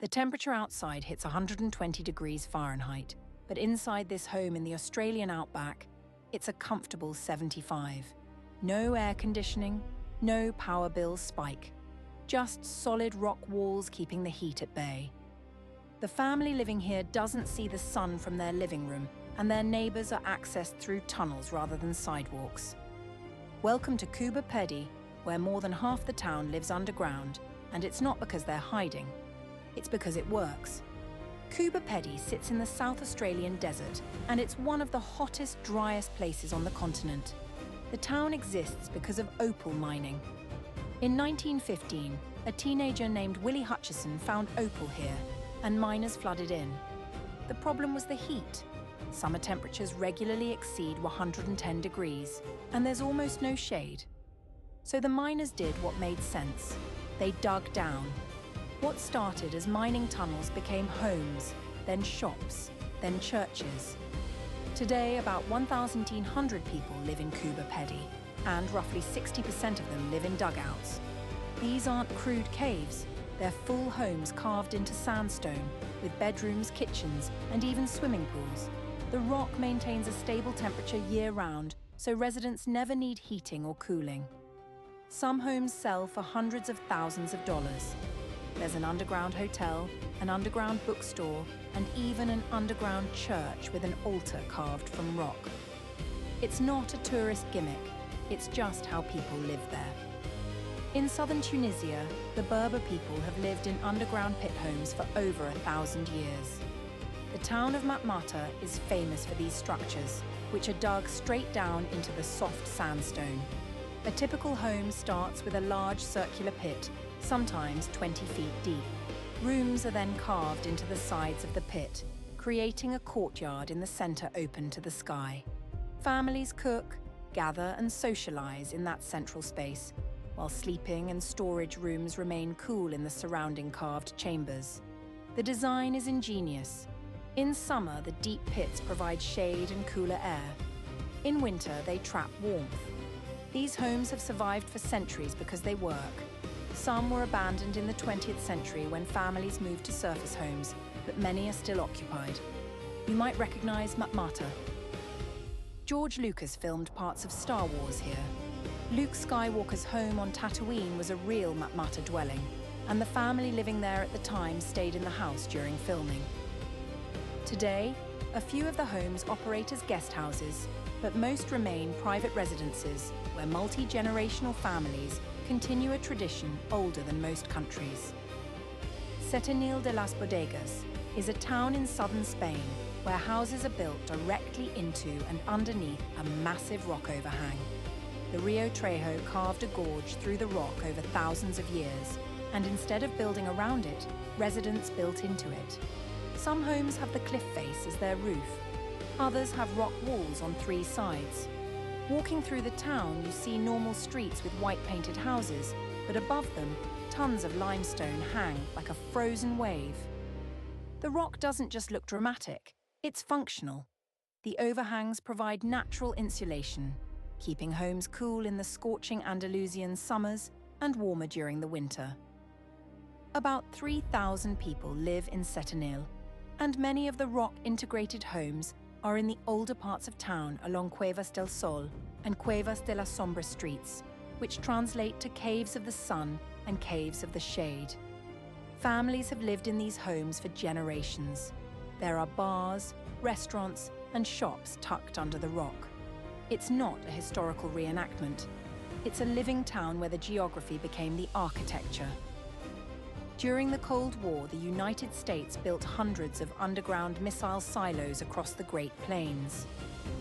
The temperature outside hits 120 degrees Fahrenheit, but inside this home in the Australian outback, it's a comfortable 75. No air conditioning, no power bill spike, just solid rock walls keeping the heat at bay. The family living here doesn't see the sun from their living room, and their neighbours are accessed through tunnels rather than sidewalks. Welcome to Coober Pedy, where more than half the town lives underground, and it's not because they're hiding, it's because it works. Coober Pedy sits in the South Australian desert, and it's one of the hottest, driest places on the continent. The town exists because of opal mining. In 1915, a teenager named Willie Hutchison found opal here, and miners flooded in. The problem was the heat. Summer temperatures regularly exceed 110 degrees, and there's almost no shade. So the miners did what made sense. They dug down. What started as mining tunnels became homes, then shops, then churches. Today, about 1,100 people live in Coober Pedy, and roughly 60% of them live in dugouts. These aren't crude caves. They're full homes carved into sandstone, with bedrooms, kitchens, and even swimming pools. The rock maintains a stable temperature year-round, so residents never need heating or cooling. Some homes sell for hundreds of thousands of dollars. There's an underground hotel, an underground bookstore, and even an underground church with an altar carved from rock. It's not a tourist gimmick, it's just how people live there. In southern Tunisia, the Berber people have lived in underground pit homes for over 1,000 years. The town of Matmata is famous for these structures, which are dug straight down into the soft sandstone. A typical home starts with a large circular pit, sometimes 20 feet deep. Rooms are then carved into the sides of the pit, creating a courtyard in the center open to the sky. Families cook, gather and socialize in that central space, while sleeping and storage rooms remain cool in the surrounding carved chambers. The design is ingenious. In summer, the deep pits provide shade and cooler air. In winter, they trap warmth. These homes have survived for centuries because they work. Some were abandoned in the 20th century when families moved to surface homes, but many are still occupied. You might recognize Matmata. George Lucas filmed parts of Star Wars here. Luke Skywalker's home on Tatooine was a real Matmata dwelling, and the family living there at the time stayed in the house during filming. Today, a few of the homes operate as guest houses, but most remain private residences where multi-generational families continue a tradition older than most countries. Setenil de las Bodegas is a town in southern Spain where houses are built directly into and underneath a massive rock overhang. The Rio Trejo carved a gorge through the rock over thousands of years, and instead of building around it, residents built into it. Some homes have the cliff face as their roof. Others have rock walls on 3 sides. Walking through the town, you see normal streets with white-painted houses, but above them, tons of limestone hang like a frozen wave. The rock doesn't just look dramatic, it's functional. The overhangs provide natural insulation, keeping homes cool in the scorching Andalusian summers and warmer during the winter. About 3,000 people live in Setenil, and many of the rock-integrated homes are in the older parts of town along Cuevas del Sol and Cuevas de la Sombra streets, which translate to caves of the sun and caves of the shade. Families have lived in these homes for generations. There are bars, restaurants, and shops tucked under the rock. It's not a historical reenactment. It's a living town where the geography became the architecture. During the Cold War, the United States built hundreds of underground missile silos across the Great Plains.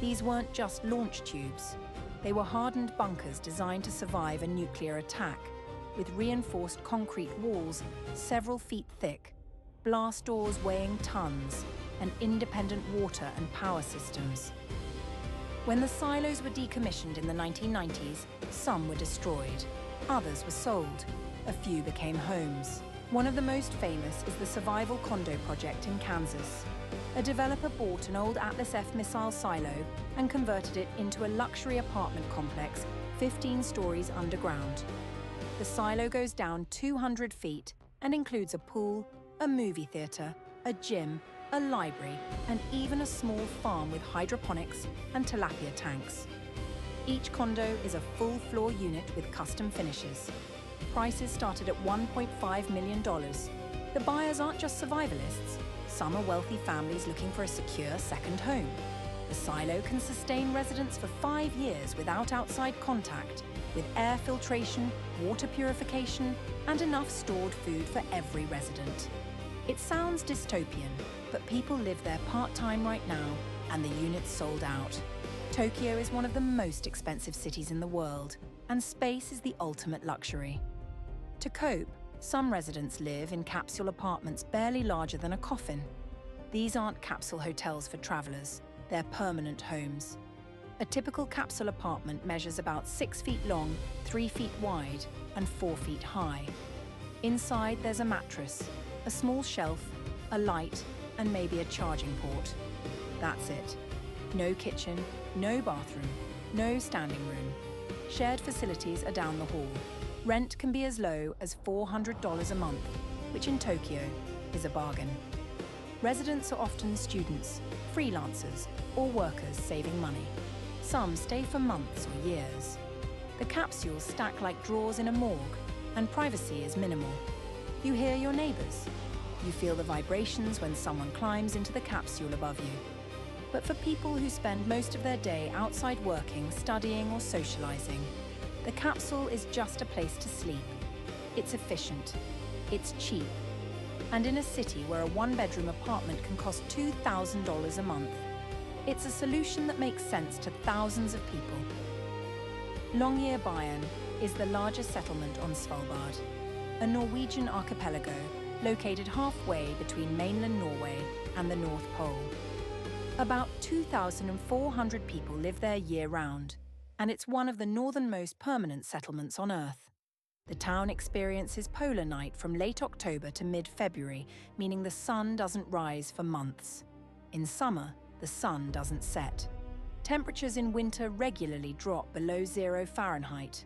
These weren't just launch tubes. They were hardened bunkers designed to survive a nuclear attack, with reinforced concrete walls several feet thick, blast doors weighing tons, and independent water and power systems. When the silos were decommissioned in the 1990s, some were destroyed. Others were sold. A few became homes. One of the most famous is the Survival Condo Project in Kansas. A developer bought an old Atlas F missile silo and converted it into a luxury apartment complex 15 stories underground. The silo goes down 200 feet and includes a pool, a movie theatre, a gym, a library, and even a small farm with hydroponics and tilapia tanks. Each condo is a full-floor unit with custom finishes. Prices started at $1.5 million. The buyers aren't just survivalists. Some are wealthy families looking for a secure second home. The silo can sustain residents for 5 years without outside contact, with air filtration, water purification, and enough stored food for every resident. It sounds dystopian, but people live there part-time right now, and the unit's sold out. Tokyo is one of the most expensive cities in the world, and space is the ultimate luxury. To cope, some residents live in capsule apartments barely larger than a coffin. These aren't capsule hotels for travelers, they're permanent homes. A typical capsule apartment measures about 6 feet long, 3 feet wide, and 4 feet high. Inside there's a mattress, a small shelf, a light, and maybe a charging port. That's it. No kitchen, no bathroom, no standing room. Shared facilities are down the hall. Rent can be as low as $400 a month, which in Tokyo is a bargain. Residents are often students, freelancers, or workers saving money. Some stay for months or years. The capsules stack like drawers in a morgue, and privacy is minimal. You hear your neighbors. You feel the vibrations when someone climbs into the capsule above you. But for people who spend most of their day outside working, studying, or socializing, the capsule is just a place to sleep. It's efficient. It's cheap. And in a city where a one-bedroom apartment can cost $2,000 a month, it's a solution that makes sense to thousands of people. Longyearbyen is the largest settlement on Svalbard, a Norwegian archipelago located halfway between mainland Norway and the North Pole. About 2,400 people live there year-round, and it's one of the northernmost permanent settlements on Earth. The town experiences polar night from late October to mid-February, meaning the sun doesn't rise for months. In summer, the sun doesn't set. Temperatures in winter regularly drop below 0 Fahrenheit.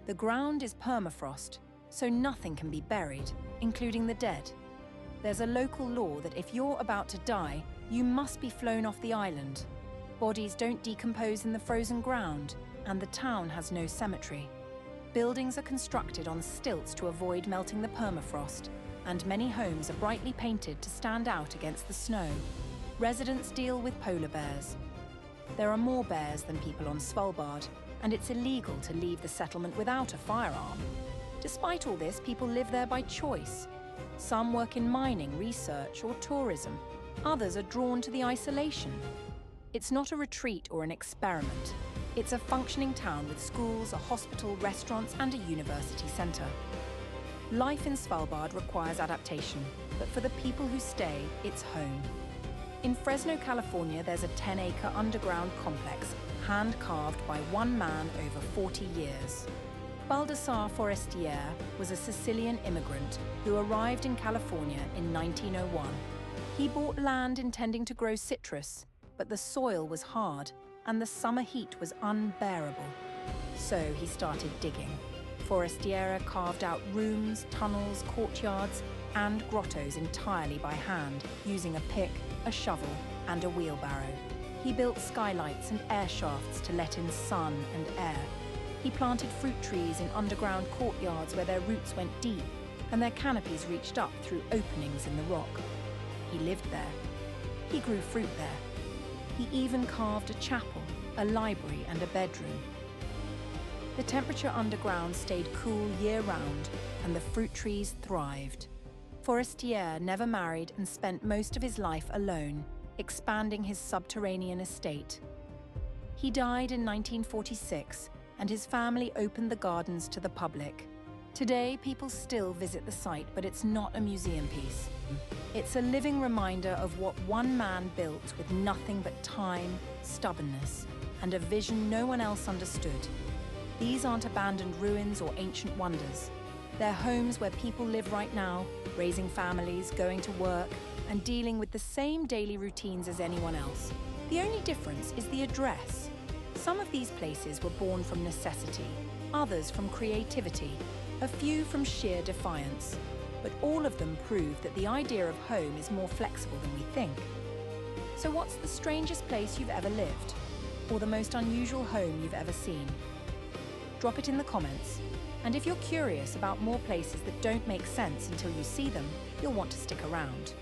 The ground is permafrost, so nothing can be buried, including the dead. There's a local law that if you're about to die, you must be flown off the island. Bodies don't decompose in the frozen ground, and the town has no cemetery. Buildings are constructed on stilts to avoid melting the permafrost, and many homes are brightly painted to stand out against the snow. Residents deal with polar bears. There are more bears than people on Svalbard, and it's illegal to leave the settlement without a firearm. Despite all this, people live there by choice. Some work in mining, research, or tourism. Others are drawn to the isolation. It's not a retreat or an experiment. It's a functioning town with schools, a hospital, restaurants, and a university centre. Life in Svalbard requires adaptation, but for the people who stay, it's home. In Fresno, California, there's a 10-acre underground complex, hand-carved by one man over 40 years. Baldassar Forestier was a Sicilian immigrant who arrived in California in 1901. He bought land intending to grow citrus, but the soil was hard and the summer heat was unbearable. So he started digging. Forestier carved out rooms, tunnels, courtyards, and grottos entirely by hand, using a pick, a shovel, and a wheelbarrow. He built skylights and air shafts to let in sun and air. He planted fruit trees in underground courtyards where their roots went deep and their canopies reached up through openings in the rock. He lived there. He grew fruit there. He even carved a chapel, a library, and a bedroom. The temperature underground stayed cool year-round, and the fruit trees thrived. Forestier never married and spent most of his life alone, expanding his subterranean estate. He died in 1946, and his family opened the gardens to the public. Today, people still visit the site, but it's not a museum piece. It's a living reminder of what one man built with nothing but time, stubbornness, and a vision no one else understood. These aren't abandoned ruins or ancient wonders. They're homes where people live right now, raising families, going to work, and dealing with the same daily routines as anyone else. The only difference is the address. Some of these places were born from necessity, others from creativity, a few from sheer defiance. but all of them prove that the idea of home is more flexible than we think. So what's the strangest place you've ever lived? Or the most unusual home you've ever seen? Drop it in the comments. And if you're curious about more places that don't make sense until you see them, you'll want to stick around.